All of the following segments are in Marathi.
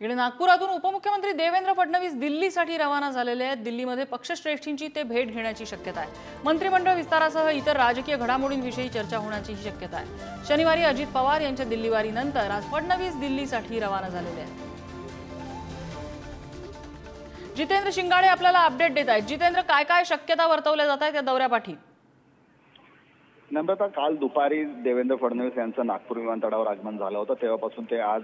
इकडे नागपुरातून उपमुख्यमंत्री देवेंद्र फडणवीस दिल्लीसाठी रवाना झालेले आहेत। दिल्लीमध्ये पक्षश्रेष्ठींची ते भेट घेण्याची शक्यता आहे। मंत्रिमंडळ विस्तारासह इतर राजकीय घडामोडींविषयी चर्चा होण्याची शक्यता आहे। शनिवारी अजित पवार यांच्या दिल्लीवारीनंतर आज फडणवीस दिल्लीसाठी रवाना झालेले आहेत। जितेंद्र शिंगाडे आपल्याला अपडेट देत आहेत। जितेंद्र, काय काय शक्यता वर्तवल्या जात आहेत या दौऱ्यापाठी? नम्रता, काल दुपारी देवेंद्र फडणवीस यांचं नागपूर विमानतळावर आगमन झालं होतं। तेव्हापासून ते आज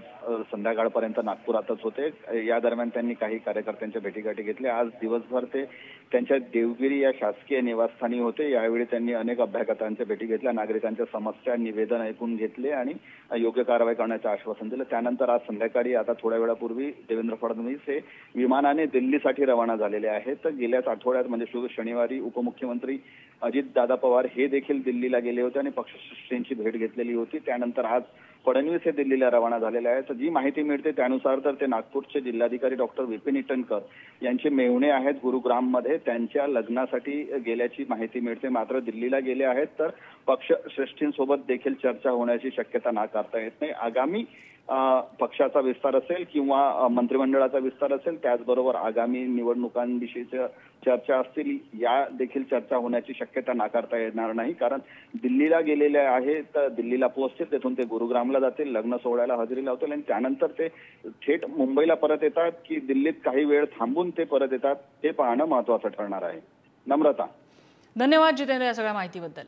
संध्याकाळपर्यंत नागपुरातच होते। या दरम्यान त्यांनी काही कार्यकर्त्यांच्या भेटीगाठी घेतल्या। आज दिवसभर ते त्यांच्या देवगिरी या शासकीय निवासस्थानी होते। यावेळी त्यांनी अनेक अभ्यागतांच्या भेटी घेतल्या, नागरिकांच्या समस्या निवेदन ऐकून घेतले आणि योग्य कारवाई करण्याचं आश्वासन दिलं। त्यानंतर आज संध्याकाळी आता थोड्या वेळापूर्वी देवेंद्र फडणवीस हे विमानाने दिल्लीसाठी रवाना झालेले आहेत। तर गेल्याच आठवड्यात म्हणजे शनिवारी उपमुख्यमंत्री अजितदादा पवार हे देखील दिल्लीला गेले होते आणि पक्षश्रेष्ठींची भेट घेतलेली होती। त्यानंतर आज फडणवीस हे दिल्लीला रवाना झालेले आहेत। जी माहिती मिळते त्यानुसार तर ते नागपूरचे जिल्हाधिकारी डॉक्टर विपिन ईटनकर यांचे मेहुणे आहेत गुरुग्राममध्ये, त्यांच्या लग्नासाठी गेल्याची माहिती मिळते। मात्र दिल्लीला गेले आहेत, तर पक्षश्रेष्ठींसोबत देखील चर्चा होण्याची शक्यता नाकारता येत नाही। आगामी पक्षाचा विस्तार असेल किंवा मंत्रिमंडळाचा विस्तार असेल, त्याचबरोबर आगामी निवडणुकांविषयीच्या चर्चा असतील, या देखील चर्चा होण्याची शक्यता नाकारता येणार नाही। कारण दिल्लीला गेलेले आहेत, तर दिल्लीला पोहोचतील, तिथून ते गुरुग्रामला जातील, लग्न सोहळ्याला हजेरी लावतील आणि त्यानंतर ते थेट मुंबईला परत येतात की दिल्लीत काही वेळ थांबून ते परत येतात, हे पाहणं महत्त्वाचं ठरणार आहे। नम्रता, धन्यवाद जितेंद्र या सगळ्या माहितीबद्दल।